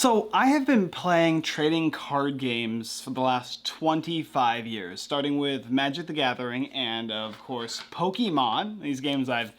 So I have been playing trading card games for the last 25 years, starting with Magic the Gathering and, of course, Pokemon. These games I've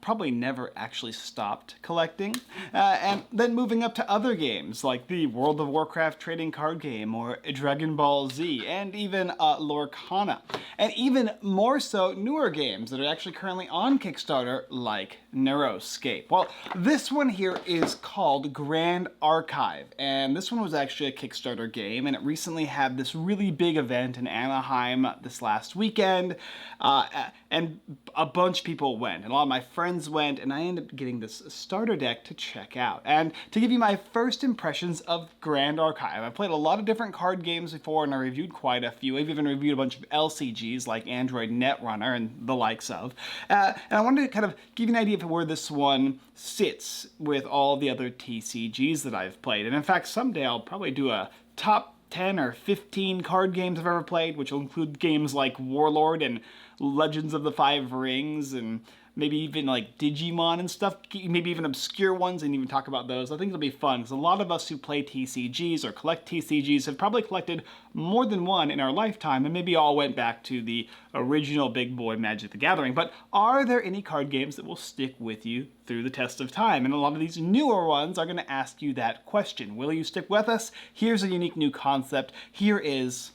probably never actually stopped collecting, and then moving up to other games like the World of Warcraft trading card game or Dragon Ball Z, and even Lorcana, and even more so newer games that are actually currently on Kickstarter like Neuroscape. Well, this one here is called Grand Archive, and this one was actually a Kickstarter game, and it recently had this really big event in Anaheim this last weekend, and a bunch of people went, and a lot of my friends went, and I ended up getting this starter deck to check out. And to give you my first impressions of Grand Archive, I've played a lot of different card games before, and I reviewed quite a few. I've even reviewed a bunch of LCGs like Android Netrunner and the likes of. And I wanted to kind of give you an idea of where this one sits with all the other TCGs that I've played. And in fact, someday I'll probably do a top 10 or 15 card games I've ever played, which will include games like Warlord and Legends of the Five Rings, and maybe even like Digimon and stuff, maybe even obscure ones, and even talk about those. I think it'll be fun, because a lot of us who play TCGs or collect TCGs have probably collected more than one in our lifetime, and maybe all went back to the original big boy Magic the Gathering. But are there any card games that will stick with you through the test of time? And a lot of these newer ones are going to ask you that question. Will you stick with us? Here's a unique new concept. Here is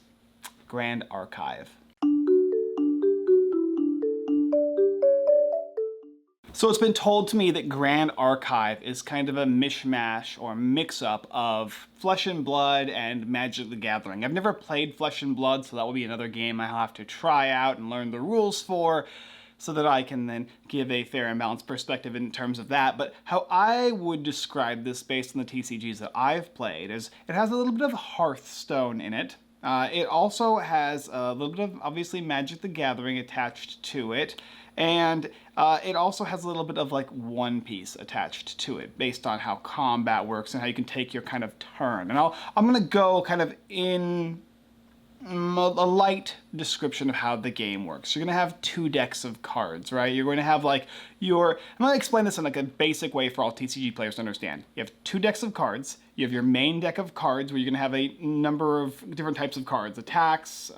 Grand Archive. So it's been told to me that Grand Archive is kind of a mishmash or mix-up of Flesh and Blood and Magic the Gathering. I've never played Flesh and Blood, so that will be another game I'll have to try out and learn the rules for, so that I can then give a fair and balanced perspective in terms of that. But how I would describe this based on the TCGs that I've played is it has a little bit of Hearthstone in it. It also has a little bit of, obviously, Magic the Gathering attached to it. And it also has a little bit of like One Piece attached to it based on how combat works and how you can take your kind of turn. And I'm going to go kind of in a light description of how the game works. You're going to have two decks of cards, right? You're going to have like I'm going to explain this in like a basic way for all TCG players to understand. You have two decks of cards. You have your main deck of cards where you're going to have a number of different types of cards. Attacks,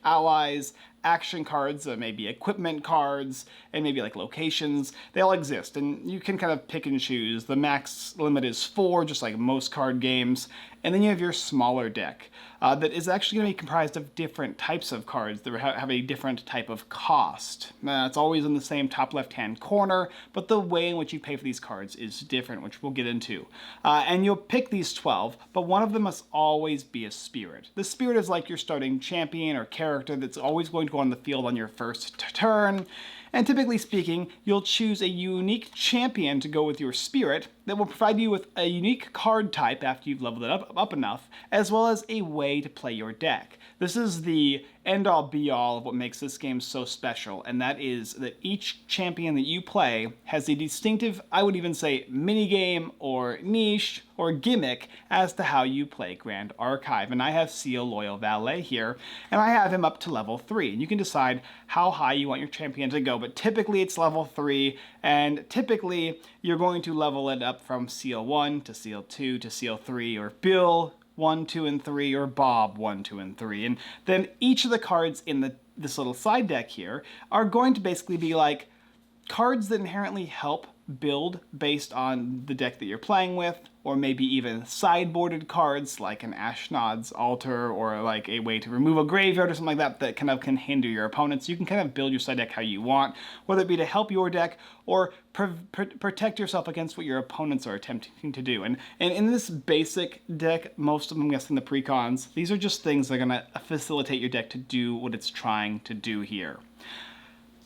allies, action cards, maybe equipment cards, and maybe like locations. They all exist, and you can kind of pick and choose. The max limit is 4, just like most card games. And then you have your smaller deck that is actually going to be comprised of different types of cards that have a different type of cost. It's always in the same top left-hand corner, but the way in which you pay for these cards is different, which we'll get into. And you'll pick these 12, but one of them must always be a spirit. The spirit is like your starting champion or character that's always going to go on the field on your first turn. And typically speaking, you'll choose a unique champion to go with your spirit that will provide you with a unique card type after you've leveled it up enough, as well as a way to play your deck. This is the end-all be-all of what makes this game so special, and that is that each champion that you play has a distinctive, I would even say, minigame or niche or gimmick as to how you play Grand Archive. And I have Seal Loyal Valet here, and I have him up to level 3. And you can decide how high you want your champion to go, but typically it's level 3, and typically you're going to level it up from Seal 1 to Seal 2 to Seal 3, or Bill 1, 2, and 3, or Bob 1, 2, and 3. And then each of the cards in this little side deck here are going to basically be like cards that inherently help build based on the deck that you're playing with, or maybe even sideboarded cards like an Ashnod's Altar, or like a way to remove a graveyard or something like that that kind of can hinder your opponents. You can kind of build your side deck how you want, whether it be to help your deck or protect yourself against what your opponents are attempting to do. And in this basic deck, most of them, I'm guessing the precons, these are just things that are going to facilitate your deck to do what it's trying to do here.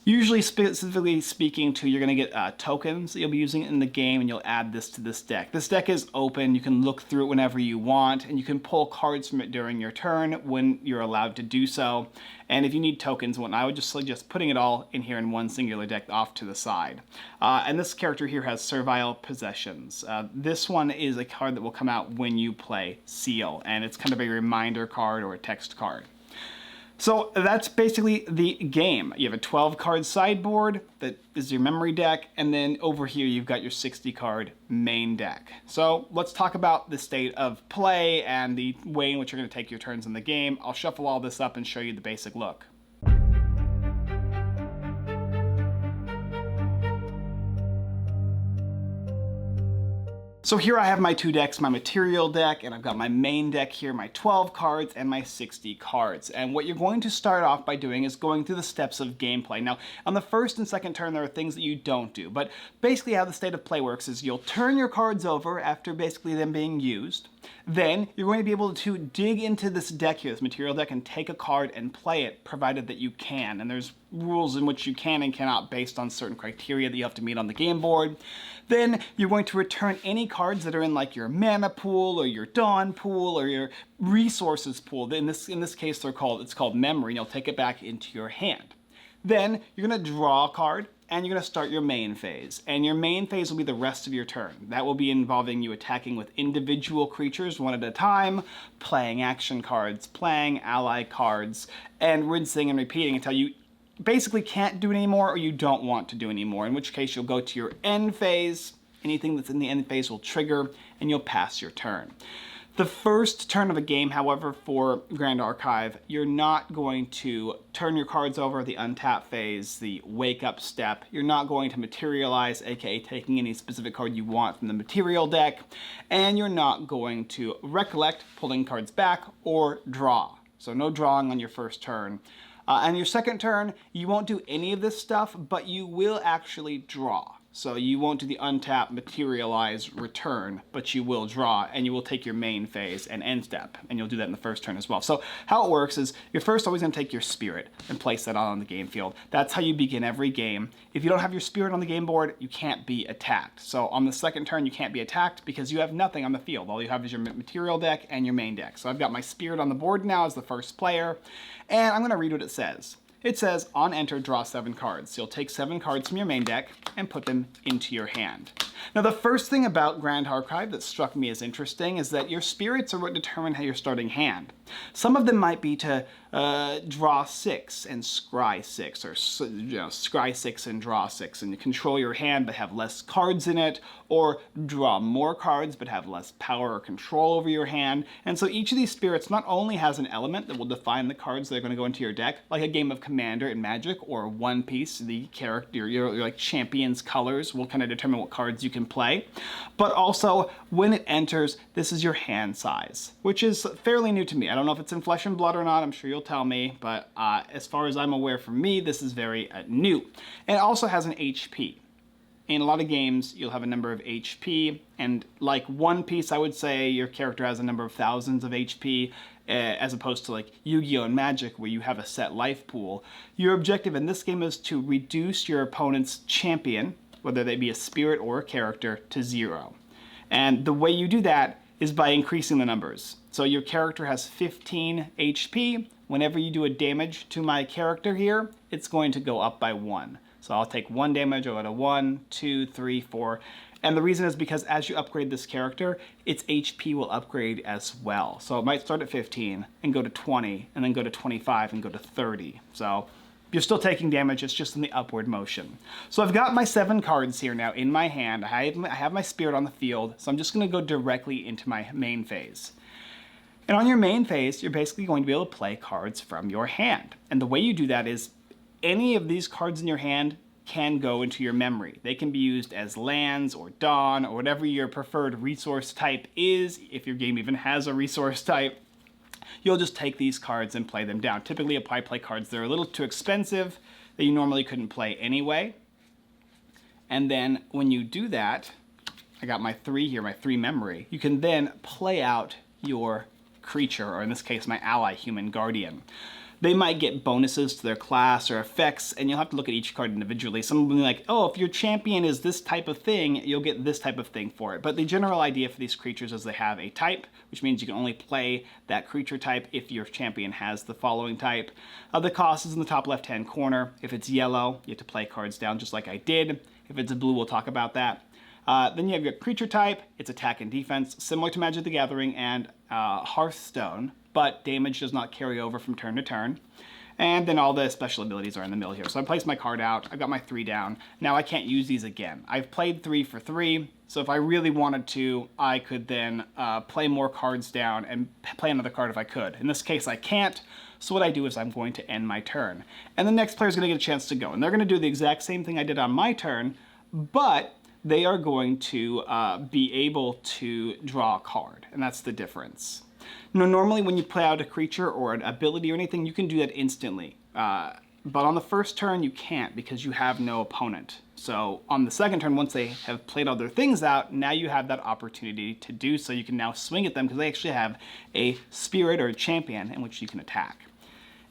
Usually, specifically speaking, too, you're going to get tokens that you'll be using in the game, and you'll add this to this deck. This deck is open. You can look through it whenever you want, and you can pull cards from it during your turn when you're allowed to do so. And if you need tokens, I would just suggest putting it all in here in one singular deck off to the side. And this character here has Servile Possessions. This one is a card that will come out when you play Seal, and it's kind of a reminder card or a text card. So that's basically the game. You have a 12 card sideboard that is your memory deck, and then over here you've got your 60 card main deck. So let's talk about the state of play and the way in which you're going to take your turns in the game. I'll shuffle all this up and show you the basic look. So here I have my two decks, my material deck, and I've got my main deck here, my 12 cards and my 60 cards. And what you're going to start off by doing is going through the steps of gameplay. Now, on the first and second turn, there are things that you don't do, but basically how the state of play works is you'll turn your cards over after basically them being used. Then you're going to be able to dig into this deck here, this material deck, and take a card and play it, provided that you can. And there's rules in which you can and cannot based on certain criteria that you have to meet on the game board. Then you're going to return any cards that are in like your mana pool or your dawn pool or your resources pool. In this case, it's called memory, and you'll take it back into your hand. Then you're going to draw a card, and you're going to start your main phase. And your main phase will be the rest of your turn. That will be involving you attacking with individual creatures one at a time, playing action cards, playing ally cards, and rinsing and repeating until you basically can't do it anymore or you don't want to do anymore, in which case you'll go to your end phase. Anything that's in the end phase will trigger, and you'll pass your turn. The first turn of a game, however, for Grand Archive, you're not going to turn your cards over, the untap phase, the wake up step. You're not going to materialize, aka taking any specific card you want from the material deck, and you're not going to recollect, pulling cards back, or draw. So no drawing on your first turn. On your second turn, you won't do any of this stuff, but you will actually draw. So you won't do the untap, materialize, return, but you will draw, and you will take your main phase and end step, and you'll do that in the first turn as well. So how it works is you're first always going to take your spirit and place that on the game field. That's how you begin every game. If you don't have your spirit on the game board, you can't be attacked. So on the second turn, you can't be attacked because you have nothing on the field. All you have is your material deck and your main deck. So I've got my spirit on the board now as the first player, and I'm going to read what it says. It says, on enter, draw 7 cards. So you'll take 7 cards from your main deck and put them into your hand. Now, the first thing about Grand Archive that struck me as interesting is that your spirits are what determine how your starting hand. Some of them might be to draw 6 and scry 6, or scry 6 and draw 6, and you control your hand but have less cards in it, or draw more cards but have less power or control over your hand. And so each of these spirits not only has an element that will define the cards that are going to go into your deck, like a game of Commander in Magic or One Piece, the character, your like champion's colors will kind of determine what cards you can play. But also, when it enters, this is your hand size, which is fairly new to me. I don't know if it's in Flesh and Blood or not, I'm sure you'll tell me, but as far as I'm aware, for me, this is very new. And it also has an HP. In a lot of games, you'll have a number of HP, and like One Piece, I would say your character has a number of thousands of HP, as opposed to like Yu-Gi-Oh! And Magic, where you have a set life pool. Your objective in this game is to reduce your opponent's champion, whether they be a spirit or a character, to 0. And the way you do that is by increasing the numbers. So your character has 15 HP. Whenever you do a damage to my character here, it's going to go up by 1. So I'll take 1 damage, I'll go to 1, 2, 3, 4. And the reason is because as you upgrade this character, its HP will upgrade as well. So it might start at 15 and go to 20, and then go to 25 and go to 30. So you're still taking damage, it's just in the upward motion. So I've got my 7 cards here now in my hand. I have my spirit on the field, so I'm just going to go directly into my main phase. And on your main phase, you're basically going to be able to play cards from your hand. And the way you do that is any of these cards in your hand can go into your memory. They can be used as lands or dawn or whatever your preferred resource type is. If your game even has a resource type, you'll just take these cards and play them down. Typically, I play cards that are a little too expensive that you normally couldn't play anyway. And then when you do that, I got my 3 here, my 3 memory. You can then play out your creature, or in this case, my ally, Human Guardian. They might get bonuses to their class or effects, and you'll have to look at each card individually. Some will be like, oh, if your champion is this type of thing, you'll get this type of thing for it. But the general idea for these creatures is they have a type, which means you can only play that creature type if your champion has the following type. The cost is in the top left-hand corner. If it's yellow, you have to play cards down just like I did. If it's blue, we'll talk about that. Then you have your creature type. It's attack and defense, similar to Magic the Gathering and Hearthstone. but damage does not carry over from turn to turn. And then all the special abilities are in the middle here. So I placed my card out, I've got my 3 down. Now I can't use these again. I've played 3 for 3, so if I really wanted to, I could then play more cards down and play another card if I could. In this case, I can't, so what I do is I'm going to end my turn. And the next player is going to get a chance to go. And they're going to do the exact same thing I did on my turn, but they are going to be able to draw a card, and that's the difference. Now, normally when you play out a creature or an ability or anything, you can do that instantly. But on the first turn, you can't because you have no opponent. So on the second turn, once they have played all their things out, now you have that opportunity to do so. You can now swing at them because they actually have a spirit or a champion in which you can attack.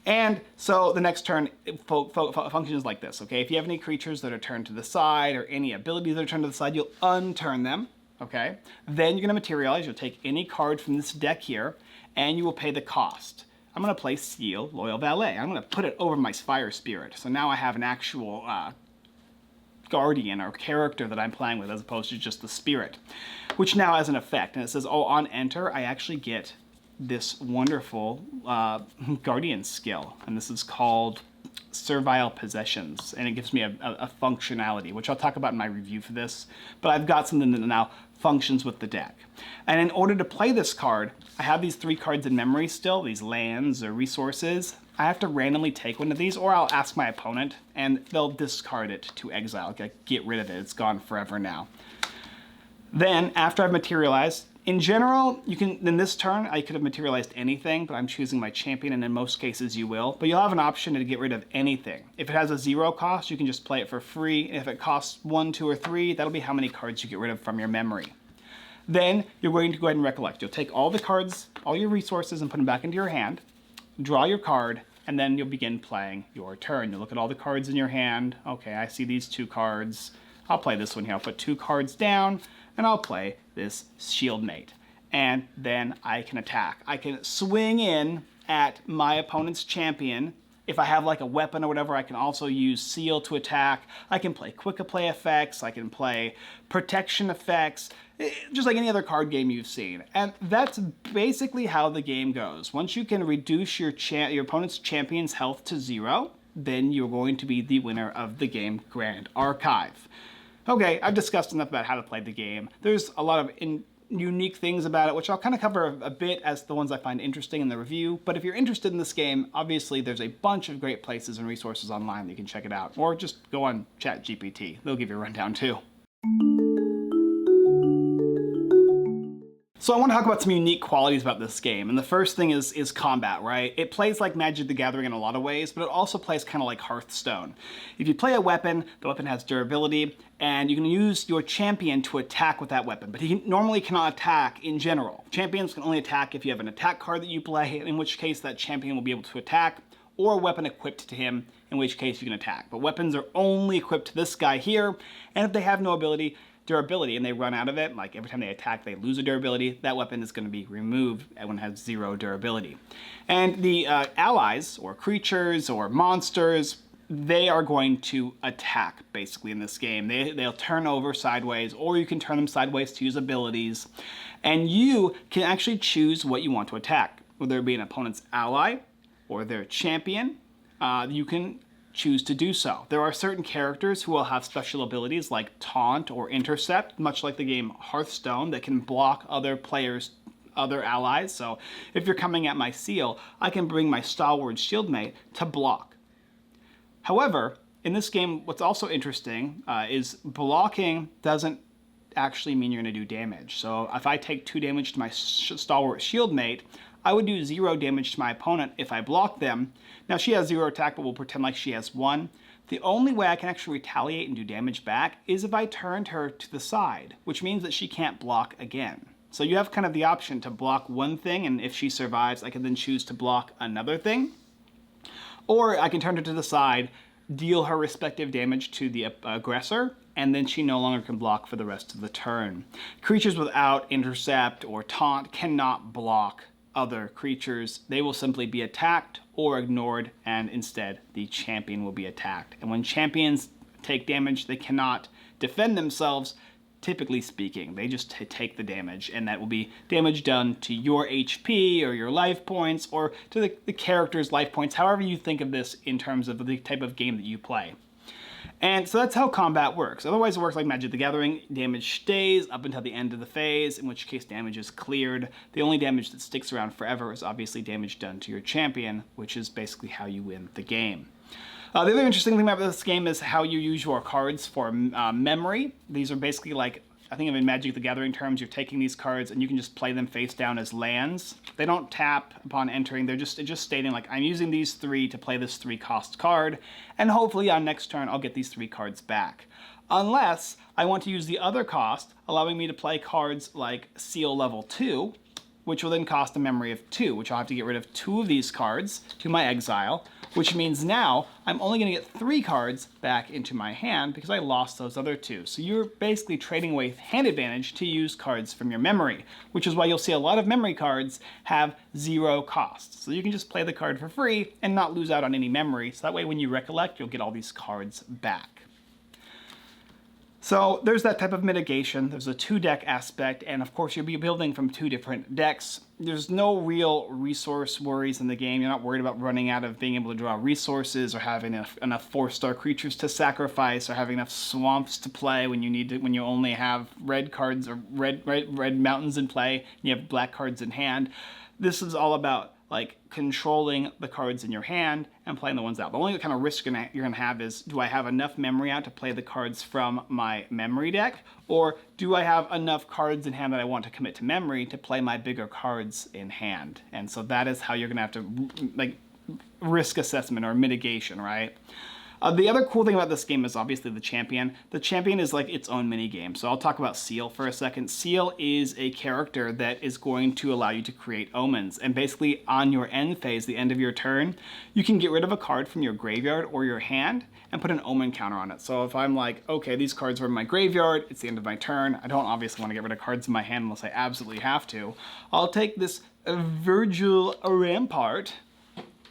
And so the next turn functions like this, okay? If you have any creatures that are turned to the side or any abilities that are turned to the side, you'll unturn them, okay? Then you're gonna materialize, you'll take any card from this deck here, and you will pay the cost. I'm gonna play Seal, Loyal Valet. I'm gonna put it over my Fire Spirit. So now I have an actual guardian or character that I'm playing with as opposed to just the spirit, which now has an effect. And it says, oh, on enter, I actually get this wonderful guardian skill. And this is called Servile Possessions. And it gives me a functionality, which I'll talk about in my review for this. But I've got something that now functions with the deck. And in order to play this card, I have these 3 cards in memory still, these lands or resources. I have to randomly take one of these, or I'll ask my opponent, and they'll discard it to exile, get rid of it. It's gone forever now. Then, after I've materialized, in general, you can, in this turn, I could have materialized anything, but I'm choosing my champion, and in most cases you will. But you'll have an option to get rid of anything. If it has a 0 cost, you can just play it for free. If it costs 1, 2, or 3, that'll be how many cards you get rid of from your memory. Then you're going to go ahead and recollect. You'll take all the cards, all your resources, and put them back into your hand, draw your card, and then you'll begin playing your turn. You'll look at all the cards in your hand. Okay, I see these 2 cards. I'll play this one here. I'll put 2 cards down, and I'll play this Shieldmate. And then I can attack. I can swing in at my opponent's champion. If I have like a weapon or whatever, I can also use Seal to attack. I can play quick play effects. I can play protection effects, just like any other card game you've seen. And that's basically how the game goes. Once you can reduce your opponent's champion's health to 0, then you're going to be the winner of the game Grand Archive. Okay, I've discussed enough about how to play the game. There's a lot of unique things about it, which I'll kind of cover a bit as the ones I find interesting in the review. But if you're interested in this game, obviously there's a bunch of great places and resources online that you can check it out. Or just go on ChatGPT. They'll give you a rundown too. So I want to talk about some unique qualities about this game. And the first thing is combat, right? It plays like Magic the Gathering in a lot of ways, but it also plays kind of like Hearthstone. If you play a weapon, the weapon has durability, and you can use your champion to attack with that weapon. But he normally cannot attack in general. Champions can only attack if you have an attack card that you play, in which case that champion will be able to attack, or a weapon equipped to him, in which case you can attack. But weapons are only equipped to this guy here, and if they have no durability and they run out of it, like every time they attack they lose a durability, that weapon is going to be removed when it has 0 durability. And the allies or creatures or monsters, they are going to attack basically in this game. They'll turn over sideways, or you can turn them sideways to use abilities, and you can actually choose what you want to attack, whether it be an opponent's ally or their champion. You can choose to do so. There are certain characters who will have special abilities like Taunt or Intercept, much like the game Hearthstone, that can block other players, other allies. So if you're coming at my Seal, I can bring my Stalwart Shieldmate to block. However, in this game, what's also interesting is blocking doesn't actually mean you're going to do damage. So if I take 2 damage to my Stalwart Shieldmate, I would do 0 damage to my opponent if I block them. Now she has 0 attack, but we'll pretend like she has 1. The only way I can actually retaliate and do damage back is if I turned her to the side, which means that she can't block again. So you have kind of the option to block one thing, and if she survives, I can then choose to block another thing. Or I can turn her to the side, deal her respective damage to the aggressor, and then she no longer can block for the rest of the turn. Creatures without Intercept or Taunt cannot block other creatures. They will simply be attacked or ignored, and instead the champion will be attacked. And when champions take damage, they cannot defend themselves typically speaking. They just take the damage, and that will be damage done to your HP or your life points or to the character's life points, however you think of this in terms of the type of game that you play. And so that's how combat works. Otherwise, it works like Magic the Gathering. Damage stays up until the end of the phase, in which case damage is cleared. The only damage that sticks around forever is obviously damage done to your champion, which is basically how you win the game. The other interesting thing about this game is how you use your cards for memory. These are basically like, I think of in Magic the Gathering terms, you're taking these cards and you can just play them face down as lands. They don't tap upon entering, they're just stating like, I'm using these 3 to play this 3-cost card, and hopefully on next turn I'll get these 3 cards back. Unless I want to use the other cost, allowing me to play cards like Seal Level 2, which will then cost a memory of 2, which I'll have to get rid of 2 of these cards to my exile, which means now I'm only going to get 3 cards back into my hand because I lost those other 2. So you're basically trading away hand advantage to use cards from your memory, which is why you'll see a lot of memory cards have 0 cost. So you can just play the card for free and not lose out on any memory, so that way when you recollect, you'll get all these cards back. So there's that type of mitigation. There's a 2-deck aspect, and of course you'll be building from 2 different decks. There's no real resource worries in the game. You're not worried about running out of being able to draw resources or having enough 4-star creatures to sacrifice or having enough swamps to play when you only have red cards or red mountains in play and you have black cards in hand. This is all about like controlling the cards in your hand and playing the ones out. The only kind of risk you're gonna have is, do I have enough memory out to play the cards from my memory deck? Or do I have enough cards in hand that I want to commit to memory to play my bigger cards in hand? And so that is how you're gonna have to, like, risk assessment or mitigation, right? The other cool thing about this game is obviously the champion. The champion is like its own mini game. So I'll talk about Seal for a second. Seal is a character that is going to allow you to create omens. And basically on your end phase, the end of your turn, you can get rid of a card from your graveyard or your hand and put an omen counter on it. So if I'm like, okay, these cards are in my graveyard, it's the end of my turn, I don't obviously want to get rid of cards in my hand unless I absolutely have to, I'll take this Virgil Rampart,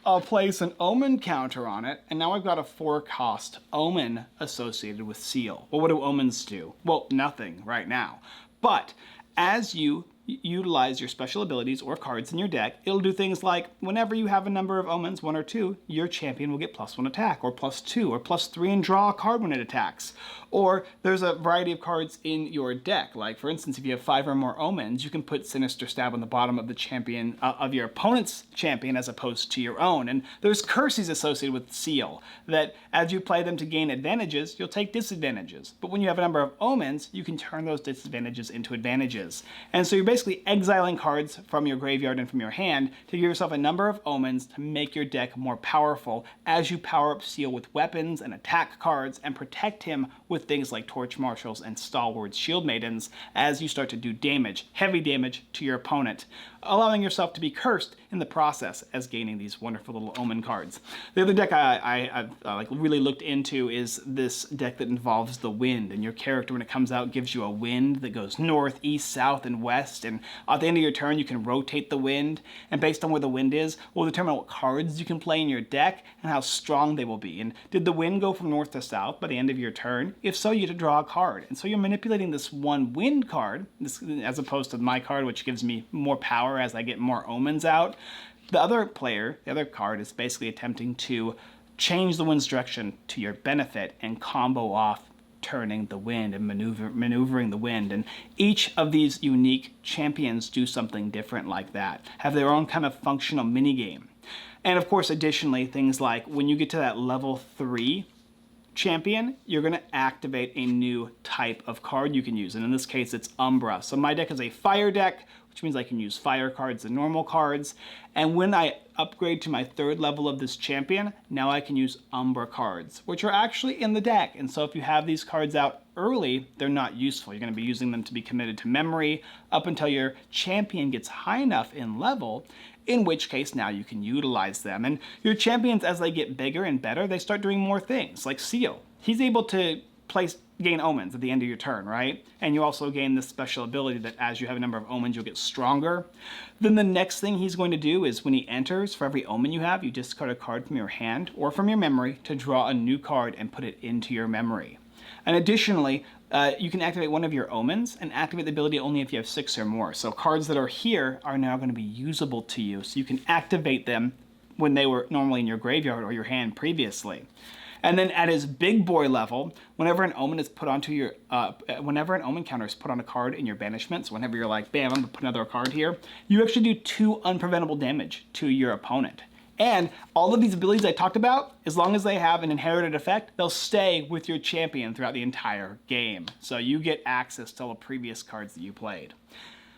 I'll place an omen counter on it, and now I've got a 4-cost omen associated with Seal. Well, what do omens do? Well, nothing right now. But as you utilize your special abilities or cards in your deck, it'll do things like whenever you have a number of omens, 1 or 2, your champion will get +1 attack, or +2, or +3 and draw a card when it attacks. Or there's a variety of cards in your deck. Like for instance, if you have 5 or more omens, you can put Sinister Stab on the bottom of the champion, of your opponent's champion as opposed to your own. And there's curses associated with Seal that as you play them to gain advantages, you'll take disadvantages. But when you have a number of omens, you can turn those disadvantages into advantages. And so you're basically exiling cards from your graveyard and from your hand to give yourself a number of omens to make your deck more powerful as you power up Seal with weapons and attack cards and protect him with things like Torch Marshals and Stalwarts Shield Maidens as you start to do damage, heavy damage to your opponent, allowing yourself to be cursed in the process as gaining these wonderful little omen cards. The other deck I've like really looked into is this deck that involves the wind, and your character when it comes out gives you a wind that goes north, east, south, and west, and at the end of your turn you can rotate the wind, and based on where the wind is will determine what cards you can play in your deck and how strong they will be. And did the wind go from north to south by the end of your turn? If so, you get to draw a card. And so you're manipulating this one wind card, as opposed to my card, which gives me more power as I get more omens out. The other player, the other card, is basically attempting to change the wind's direction to your benefit and combo off turning the wind and maneuvering the wind. And each of these unique champions do something different like that, have their own kind of functional minigame. And of course, additionally, things like when you get to that level 3 champion, you're going to activate a new type of card you can use. And in this case, it's Umbra. So my deck is a fire deck, which means I can use fire cards and normal cards. And when I upgrade to my 3rd level of this champion, now I can use Umbra cards, which are actually in the deck. And so if you have these cards out early, they're not useful. You're going to be using them to be committed to memory up until your champion gets high enough in level, in which case now you can utilize them. And your champions, as they get bigger and better, they start doing more things, like Seal. He's able to gain omens at the end of your turn, right? And you also gain this special ability that as you have a number of omens, you'll get stronger. Then the next thing he's going to do is when he enters, for every omen you have, you discard a card from your hand or from your memory to draw a new card and put it into your memory. And additionally, you can activate one of your omens and activate the ability only if you have 6 or more. So cards that are here are now going to be usable to you, so you can activate them when they were normally in your graveyard or your hand previously. And then at his big boy level, whenever an omen is put onto your, whenever an omen counter is put on a card in your banishment, so whenever you're like, bam, I'm gonna put another card here, you actually do 2 unpreventable damage to your opponent. And all of these abilities I talked about, as long as they have an inherited effect, they'll stay with your champion throughout the entire game. So you get access to all the previous cards that you played.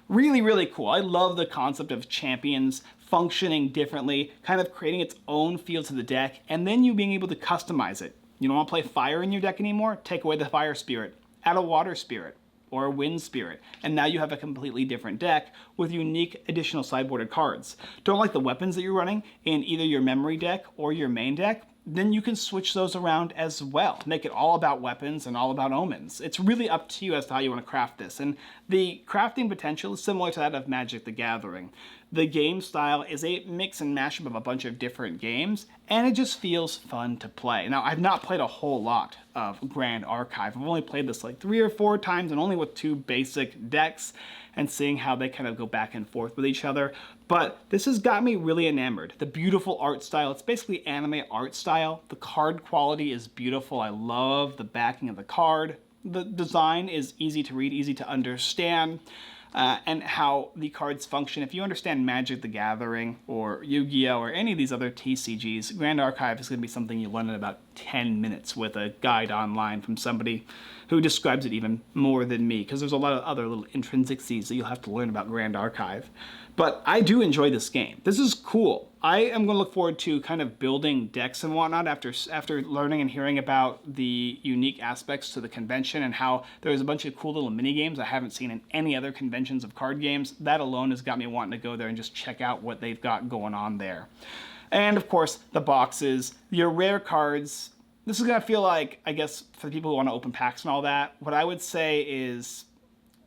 Really, really cool. I love the concept of champions functioning differently, kind of creating its own feel to the deck, and then you being able to customize it. You don't want to play fire in your deck anymore? Take away the fire spirit, add a water spirit, or a wind spirit, and now you have a completely different deck with unique additional sideboarded cards. Don't like the weapons that you're running in either your memory deck or your main deck? Then you can switch those around as well. Make it all about weapons and all about omens. It's really up to you as to how you want to craft this. And the crafting potential is similar to that of Magic the Gathering. The game style is a mix and mashup of a bunch of different games, and it just feels fun to play. Now, I've not played a whole lot of Grand Archive. I've only played this like 3 or 4 times, and only with 2 basic decks, and seeing how they kind of go back and forth with each other. But this has got me really enamored. The beautiful art style, it's basically anime art style. The card quality is beautiful. I love the backing of the card. The design is easy to read, easy to understand. And how the cards function. If you understand Magic the Gathering or Yu-Gi-Oh! Or any of these other TCGs, Grand Archive is going to be something you learn in about 10 minutes with a guide online from somebody who describes it even more than me, because there's a lot of other little intrinsics that you'll have to learn about Grand Archive. But I do enjoy this game. This is cool. I am going to look forward to kind of building decks and whatnot after learning and hearing about the unique aspects to the convention and how there's a bunch of cool little mini games I haven't seen in any other conventions of card games. That alone has got me wanting to go there and just check out what they've got going on there. And of course, the boxes, your rare cards. This is going to feel like, I guess, for the people who want to open packs and all that, what I would say is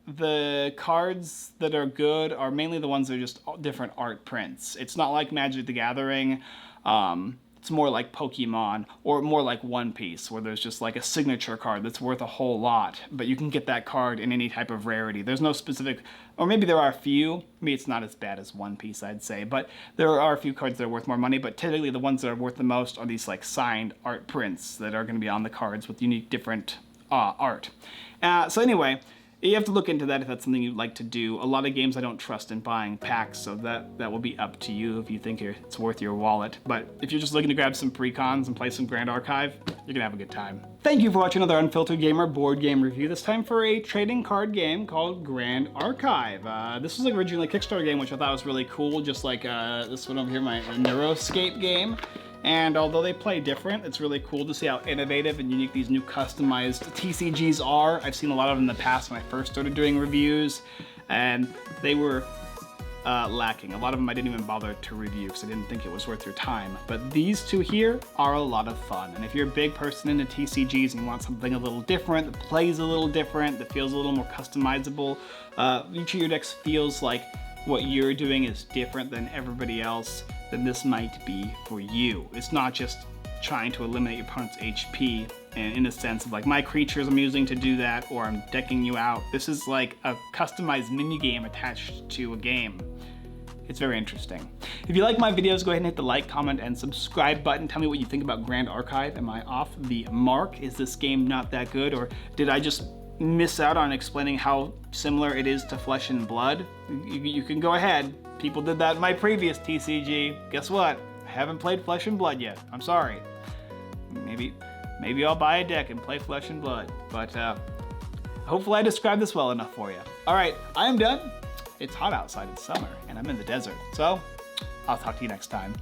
the cards that are good are mainly the ones that are just different art prints. It's not like Magic the Gathering. It's more like Pokemon, or more like One Piece, where there's just like a signature card that's worth a whole lot, but you can get that card in any type of rarity. There's no specific, or maybe there are a few. Maybe it's not as bad as One Piece, I'd say, but there are a few cards that are worth more money, but typically the ones that are worth the most are these like signed art prints that are going to be on the cards with unique different art. So anyway, you have to look into that if that's something you'd like to do. A lot of games I don't trust in buying packs, so that will be up to you if you think it's worth your wallet. But if you're just looking to grab some precons and play some Grand Archive, you're gonna have a good time. Thank you for watching another Unfiltered Gamer board game review, this time for a trading card game called Grand Archive. This was originally a Kickstarter game, which I thought was really cool, just like this one over here, my Neuroscape game. And although they play different, it's really cool to see how innovative and unique these new customized TCGs are. I've seen a lot of them in the past when I first started doing reviews, and they were lacking. A lot of them I didn't even bother to review because I didn't think it was worth your time. But these two here are a lot of fun. And if you're a big person into TCGs and you want something a little different, that plays a little different, that feels a little more customizable, each of your decks feels like what you're doing is different than everybody else, then this might be for you. It's not just trying to eliminate your opponent's HP and in a sense of like my creatures I'm using to do that, or I'm decking you out. This is like a customized mini game attached to a game. It's very interesting. If you like my videos, go ahead and hit the like, comment, and subscribe button. Tell me what you think about Grand Archive. Am I off the mark? Is this game not that good, or did I just miss out on explaining how similar it is to Flesh and Blood? You can go ahead. People did that in my previous TCG. Guess what? I haven't played Flesh and Blood yet. I'm sorry. Maybe I'll buy a deck and play Flesh and Blood. But hopefully I described this well enough for you. All right, I am done. It's hot outside, it's summer, and I'm in the desert. So I'll talk to you next time.